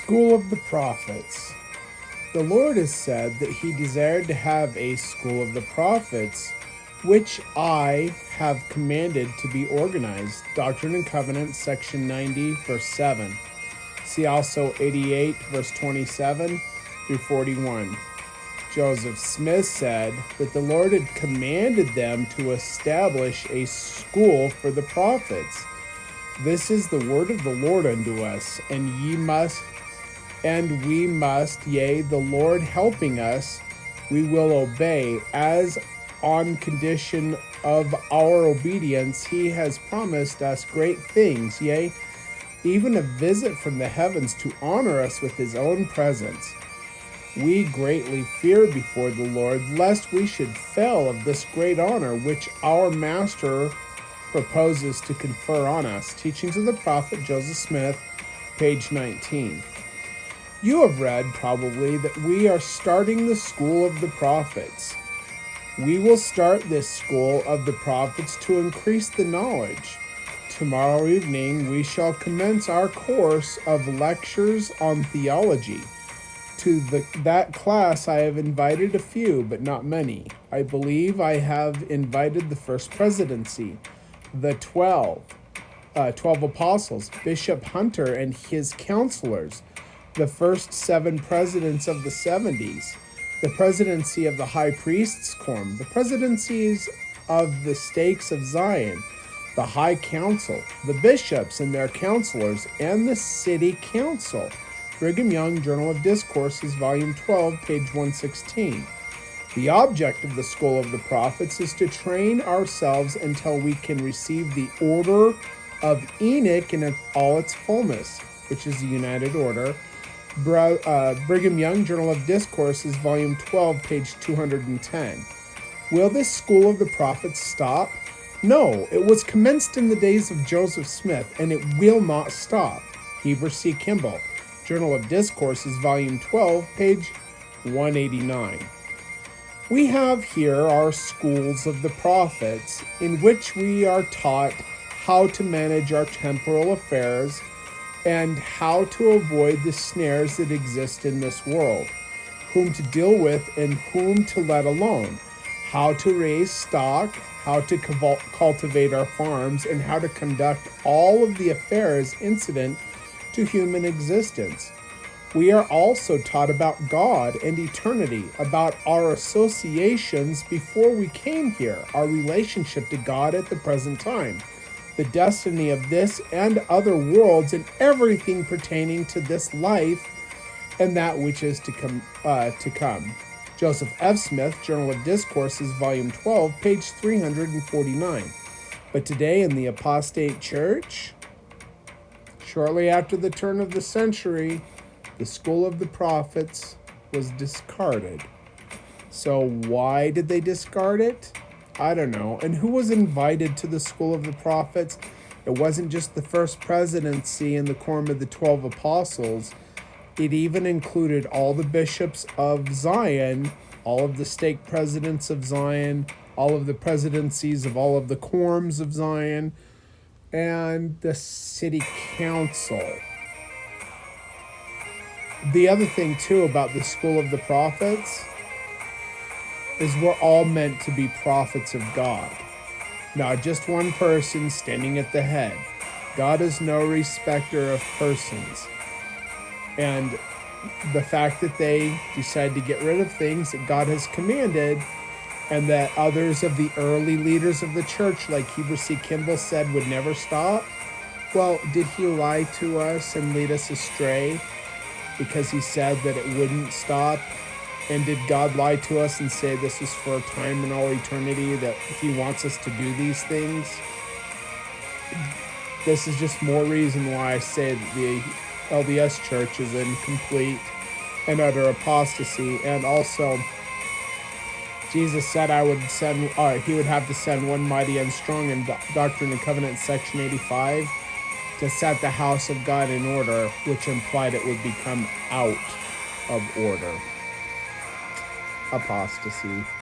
School of the Prophets. The Lord has said that he desired to have a school of the prophets, which I have commanded to be organized. Doctrine and Covenants, section 90, verse 7. See also 88, verse 27 through 41. Joseph Smith said that the Lord had commanded them to establish a school for the prophets. This is the word of the Lord unto us, and we must, yea, the Lord helping us, we will obey, as on condition of our obedience he has promised us great things, yea, even a visit from the heavens to honor us with his own presence. We greatly fear before the Lord, lest we should fail of this great honor which our Master proposes to confer on us. Teachings of the Prophet Joseph Smith, page 19. You have read, probably, that we are starting the School of the Prophets. We will start this School of the Prophets to increase the knowledge. Tomorrow evening, we shall commence our course of lectures on theology. To that class, I have invited a few, but not many. I believe I have invited the First Presidency, the 12 apostles, Bishop Hunter and his counselors, the first 7 presidents of the 70s, the presidency of the High Priest's Quorum, the presidencies of the Stakes of Zion, the High Council, the bishops and their counselors, and the City Council. Brigham Young, Journal of Discourses, Volume 12, page 116. The object of the School of the Prophets is to train ourselves until we can receive the order of Enoch in all its fullness, which is the United Order. Brigham Young, Journal of Discourses, Volume 12, page 210. Will this School of the Prophets stop? No, it was commenced in the days of Joseph Smith, and it will not stop. Heber C. Kimball, Journal of Discourses, Volume 12, page 189. We have here our schools of the prophets, in which we are taught how to manage our temporal affairs and how to avoid the snares that exist in this world, whom to deal with and whom to let alone, how to raise stock, how to cultivate our farms, and how to conduct all of the affairs incident to human existence. We are also taught about God and eternity, about our associations before we came here, our relationship to God at the present time, the destiny of this and other worlds, and everything pertaining to this life and that which is to come. Joseph F. Smith, Journal of Discourses, Volume 12, page 349. But today in the apostate church, shortly after the turn of the century, the School of the Prophets was discarded. So why did they discard it? I don't know. And who was invited to the School of the Prophets? It wasn't just the First Presidency and the Quorum of the 12 Apostles. It even included all the bishops of Zion, all of the stake presidents of Zion, all of the presidencies of all of the quorums of Zion, and the City Council. The other thing, too, about the School of the Prophets is we're all meant to be prophets of God. Not just one person standing at the head. God is no respecter of persons. And the fact that they decide to get rid of things that God has commanded, and that others of the early leaders of the church, like Heber C. Kimball said, would never stop. Well, did he lie to us and lead us astray because he said that it wouldn't stop? And did God lie to us and say this is for a time and all eternity, that he wants us to do these things? This is just more reason why I say that the LDS Church is in complete and utter apostasy. And also, Jesus said he would have to send one mighty and strong in Doctrine and Covenants, section 85, to set the house of God in order, which implied it would become out of order. Apostasy.